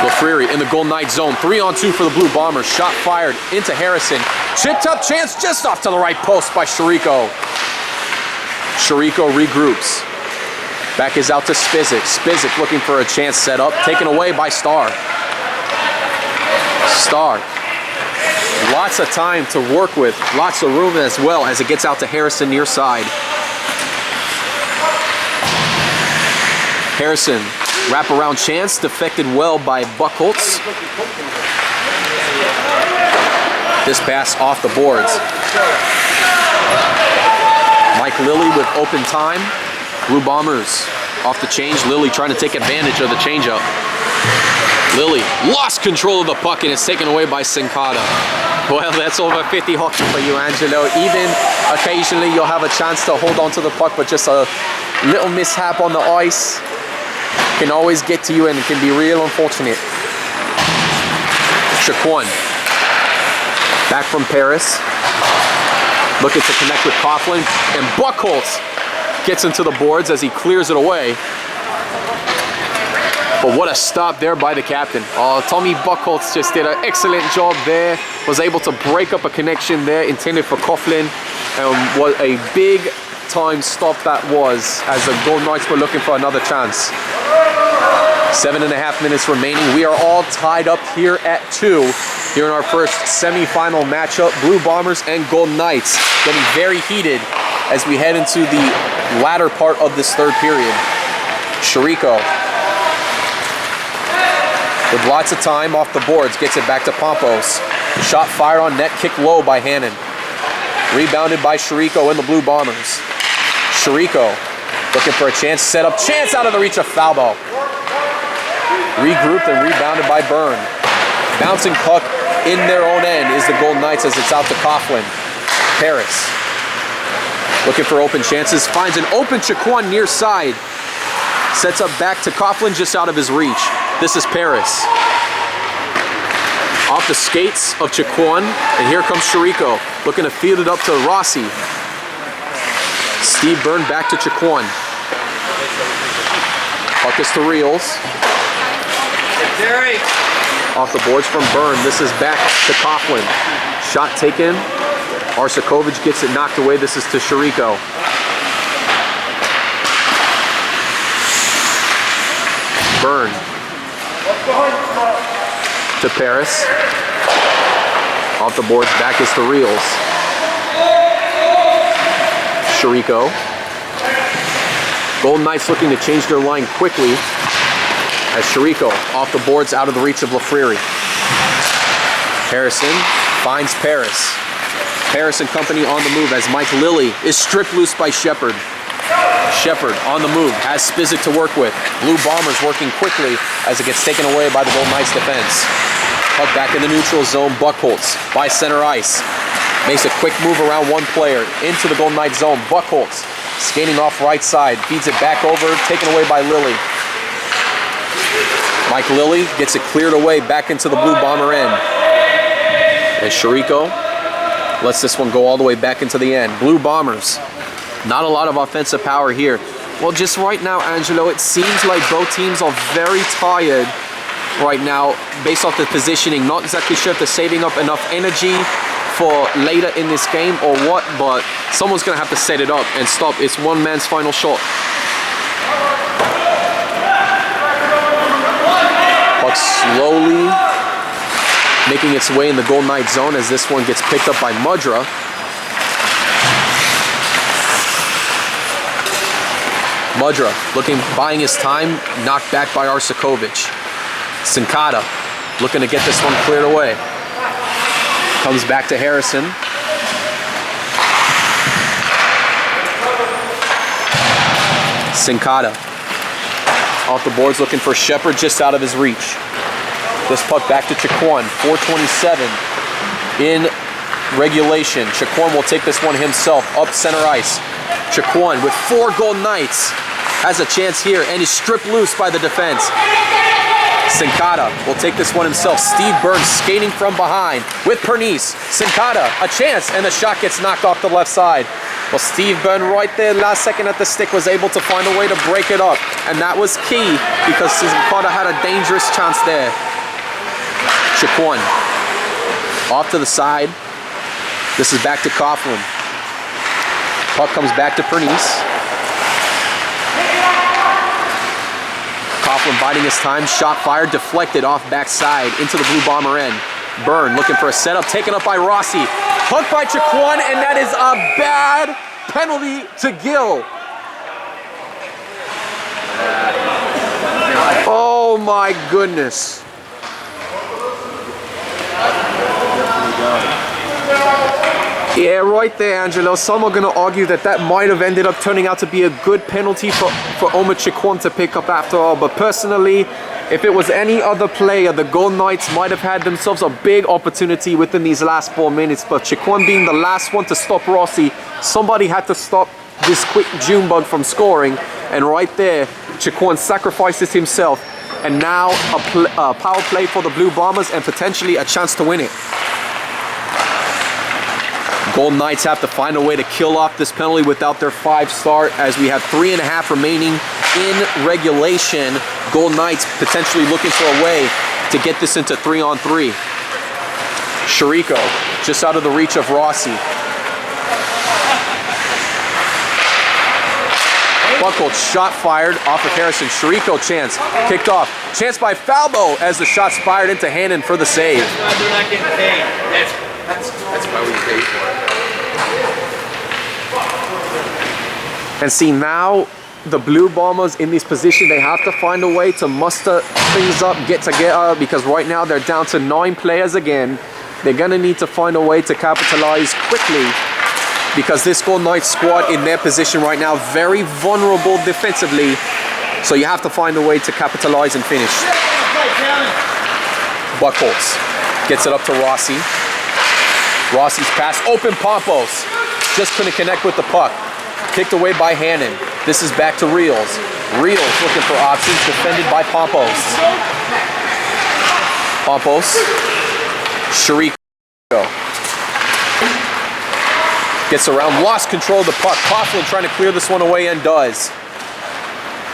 LaFreri in the Gold Knight zone. 3-on-2 for the Blue Bombers. Shot fired into Harrison. Chipped up chance just off to the right post by Chirico. Chirico regroups. Back is out to Spizik. Spizik looking for a chance set up. Taken away by Starr. Starr. Lots of time to work with. Lots of room as well as it gets out to Harrison near side. Harrison, wraparound chance, deflected well by Buchholz. This pass off the boards. Mike Lilly with open time. Blue Bombers off the change. Lilly trying to take advantage of the changeup. Lilly lost control of the puck and it's taken away by Sincata. Well, that's over 50 hockey for you, Angelo. Even occasionally you'll have a chance to hold on to the puck, but just a little mishap on the ice can always get to you and it can be real unfortunate. Chiquan. Back from Paris. Looking to connect with Coughlin. And Buchholz gets into the boards as he clears it away. But what a stop there by the captain. Tommy Buchholz just did an excellent job there. Was able to break up a connection there intended for Coughlin. And what a big time stop that was as the Gold Knights were looking for another chance. 7.5 minutes remaining. We are all tied up here at 2 here in our first semifinal matchup. Blue Bombers and Gold Knights getting very heated as we head into the latter part of this third period. Chirico with lots of time off the boards gets it back to Pompos. Shot fired on net, kicked low by Hannon. Rebounded by Chirico and the Blue Bombers. Chirico looking for a chance, set up, chance out of the reach of Falbo. Regrouped and rebounded by Byrne. Bouncing puck in their own end is the Golden Knights as it's out to Coughlin. Paris looking for open chances, finds an open Chiquan near side. Sets up back to Coughlin just out of his reach. This is Paris. Off the skates of Chiquan, and here comes Chirico looking to field it up to Rossi. Steve Byrne back to Chiquan. Puck is to Reels. Jerry. Off the boards from Byrne. This is back to Coughlin. Shot taken. Arsakovic gets it knocked away. This is to Shariko. Byrne. To Paris. Off the boards, back is to Reels. Shariko. Golden Knights looking to change their line quickly as Shariko off the boards out of the reach of Lafreri. Harrison finds Paris. Paris and company on the move as Mike Lilly is stripped loose by Shepard. Shepard on the move, has Spizik to work with. Blue Bombers working quickly as it gets taken away by the Golden Knights defense. Puck back in the neutral zone, Buchholz by center ice. Makes a quick move around one player into the Golden Knights zone. Buchholz skating off right side, feeds it back over, taken away by Lilly. Mike Lilly gets it cleared away back into the Blue Bomber end. And Shariko lets this one go all the way back into the end. Blue Bombers, not a lot of offensive power here. Well, just right now, Angelo, it seems like both teams are very tired right now based off the positioning. Not exactly sure if they're saving up enough energy for later in this game or what, but someone's gonna have to set it up and stop. It's one man's final shot. Puck slowly making its way in the Golden Knight zone as this one gets picked up by Mudra. Mudra buying his time, knocked back by Arsakovic. Sinkata looking to get this one cleared away. Comes back to Harrison. Sinkata off the boards looking for Shepard just out of his reach. This puck back to Chiquan, 4:27 in regulation. Chiquan will take this one himself up center ice. Chiquan with 4 Golden Knights has a chance here and is stripped loose by the defense. Sinkata will take this one himself. Steve Burns skating from behind with Pernice. Sinkata, a chance, and the shot gets knocked off the left side. Well, Steve Burns right there, last second at the stick, was able to find a way to break it up. And that was key because Sinkata had a dangerous chance there. Chiquan off to the side. This is back to Coughlin. Puck comes back to Pernice. Coughlin biding his time, shot fired, deflected off backside into the Blue Bomber end. Byrne looking for a setup, taken up by Rossi. Hooked by Chiquan, and that is a bad penalty to Gill. Oh my goodness. Yeah, right there, Angelo. Some are going to argue that that might have ended up turning out to be a good penalty for Omar Chiquan to pick up after all. But personally, if it was any other player, the Golden Knights might have had themselves a big opportunity within these last 4 minutes. But Chiquan being the last one to stop Rossi, somebody had to stop this quick Junebug from scoring. And right there, Chiquan sacrifices himself. And now a power play for the Blue Bombers and potentially a chance to win it. Golden Knights have to find a way to kill off this penalty without their 5-star as we have 3.5 remaining in regulation. Golden Knights potentially looking for a way to get this into 3-on-3. Shariko just out of the reach of Rossi. Buchholz shot fired off of Harrison. Shariko chance kicked off. Chance by Falbo as the shot's fired into Hannon for the save. That's why they're not getting paid. That's why we pay for it. And see, now the Blue Bombers in this position, they have to find a way to muster things up, get together, because right now they're down to 9 players again. They're gonna need to find a way to capitalize quickly because this Golden Knights squad in their position right now, very vulnerable defensively. So you have to find a way to capitalize and finish. Buchholz gets it up to Rossi. Rossi's pass, open Pompos. Just couldn't connect with the puck. Kicked away by Hannon. This is back to Reels. Reels looking for options, defended by Pompos. Pompos. Shariko. Gets around, lost control of the puck. Coughlin trying to clear this one away and does.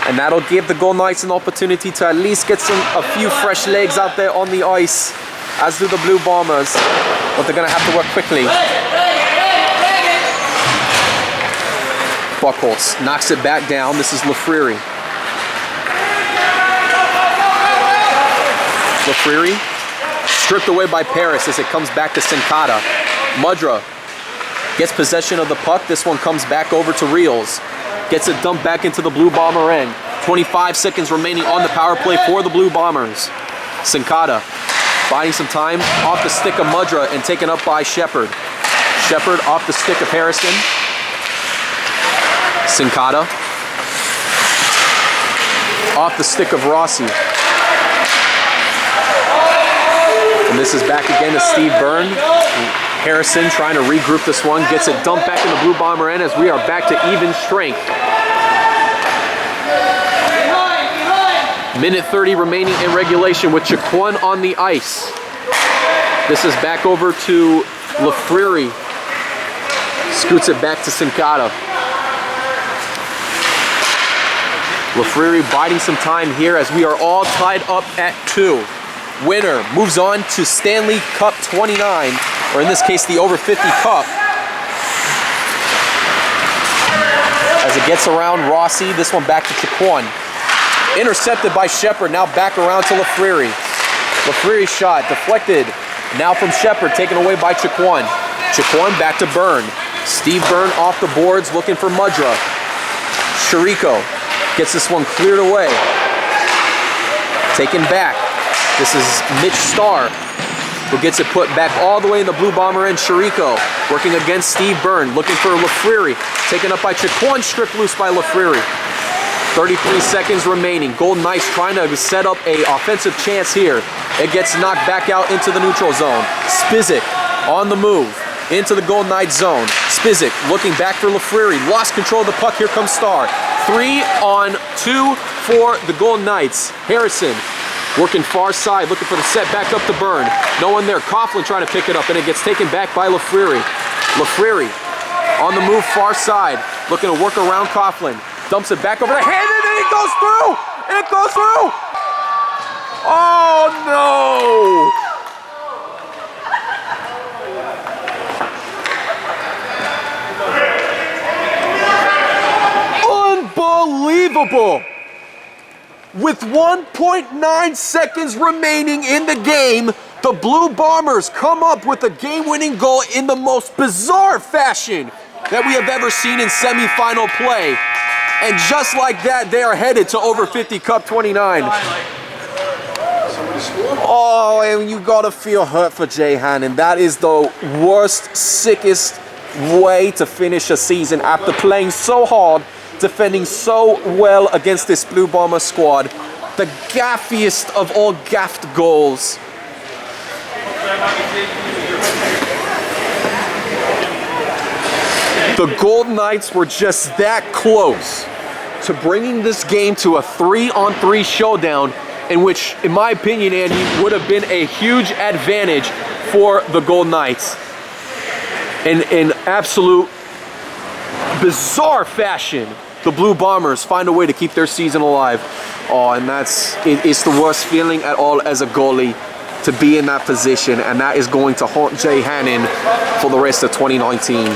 And that'll give the Golden Knights an opportunity to at least get a few fresh legs out there on the ice, as do the Blue Bombers. But they're gonna have to work quickly. Buchholz knocks it back down. This is Lafreri. Lafreri stripped away by Paris as it comes back to Sincata. Mudra gets possession of the puck. This one comes back over to Reels. Gets it dumped back into the Blue Bomber end. 25 seconds remaining on the power play for the Blue Bombers. Sincata buying some time off the stick of Mudra and taken up by Shepard. Shepard off the stick of Harrison. Sincata off the stick of Rossi. And this is back again to Steve Byrne. Harrison trying to regroup this one, gets it dumped back in the Blue Bomber end as we are back to even strength. Minute 30 remaining in regulation with Chiquan on the ice. This is back over to Lafreri. Scoots it back to Sincata. Lafreri biding some time here as we are all tied up at 2. Winner moves on to Stanley Cup 29, or in this case the over 50 Cup. As it gets around Rossi, this one back to Chiquan. Intercepted by Shepard, now back around to Lafreri. Lafreri's shot deflected, now from Shepard, taken away by Chiquan. Chiquan back to Byrne. Steve Byrne off the boards looking for Mudra. Chirico gets this one cleared away. Taken back. This is Mitch Starr, who gets it put back all the way in the Blue Bomber end. Chirico working against Steve Byrne, looking for Lafreri. Taken up by Chiquan, stripped loose by Lafreri. 33 seconds remaining. Golden Knights trying to set up an offensive chance here. It gets knocked back out into the neutral zone. Spizik on the move into the Golden Knights zone. Spizik looking back for Lafreri. Lost control of the puck. Here comes Starr. 3-on-2 for the Golden Knights. Harrison working far side, looking for the set back up to Byrne. No one there. Coughlin trying to pick it up, and it gets taken back by Lafreri. Lafreri on the move far side, looking to work around Coughlin. Dumps it back over the hand, and it goes through! And it goes through! Oh no! Unbelievable! With 1.9 seconds remaining in the game, the Blue Bombers come up with a game-winning goal in the most bizarre fashion that we have ever seen in semifinal play. And just like that, they are headed to over 50 Cup 29. Oh, and you gotta feel hurt for Jay Hannon. That is the worst, sickest way to finish a season after playing so hard, defending so well against this Blue Bomber squad. The gaffiest of all gaffed goals. The Golden Knights were just that close to bringing this game to a 3-on-3 showdown, in which, in my opinion, Andy, would have been a huge advantage for the Golden Knights. In absolute bizarre fashion, the Blue Bombers find a way to keep their season alive. Oh, and it's the worst feeling at all as a goalie to be in that position, and that is going to haunt Jay Hannon for the rest of 2019.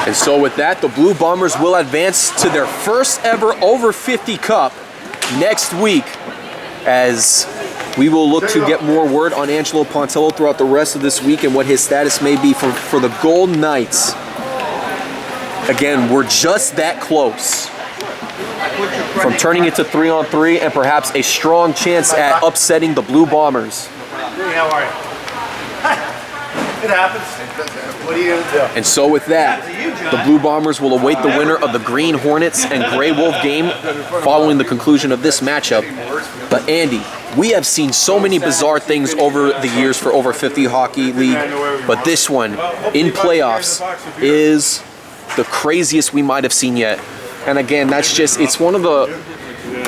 And so with that, the Blue Bombers will advance to their first ever over 50 Cup next week, as we will look to get more word on Angelo Pontello throughout the rest of this week and what his status may be for the Golden Knights. Again, we're just that close from turning it to 3-on-3 and perhaps a strong chance at upsetting the Blue Bombers. Hey, how are you? It happens. What are you going to do? And so with that, the Blue Bombers will await the winner of the Green Hornets and Grey Wolf game following the conclusion of this matchup. But Andy, we have seen so many bizarre things over the years for over 50 Hockey League, but this one in playoffs is the craziest we might have seen yet. And again, that's just, it's one of the,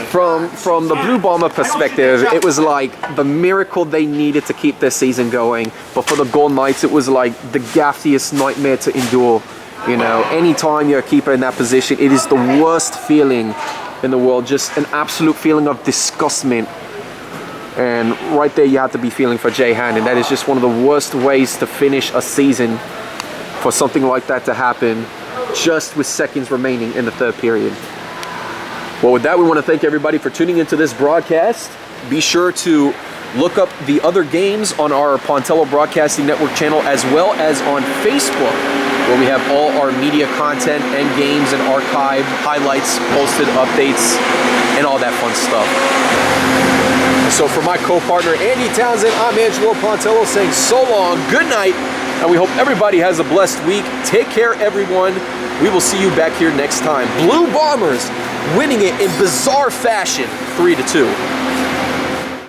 from the Blue Bomber perspective, it was like the miracle they needed to keep their season going. But for the Golden Knights, it was like the gaffiest nightmare to endure. You know, anytime you're a keeper in that position, it is the worst feeling in the world. Just an absolute feeling of disgustment. And right there, you have to be feeling for Jay Hand. And that is just one of the worst ways to finish a season, for something like that to happen just with seconds remaining in the third period. Well, with that, we want to thank everybody for tuning into this broadcast. Be sure to look up the other games on our Pontello Broadcasting Network channel, as well as on Facebook, where we have all our media content and games and archived highlights, posted updates, and all that fun stuff. So for my co-partner Andy Townsend, I'm Angelo Pontello saying so long, good night, and we hope everybody has a blessed week. Take care, everyone. We will see you back here next time. Blue Bombers winning it in bizarre fashion, 3-2.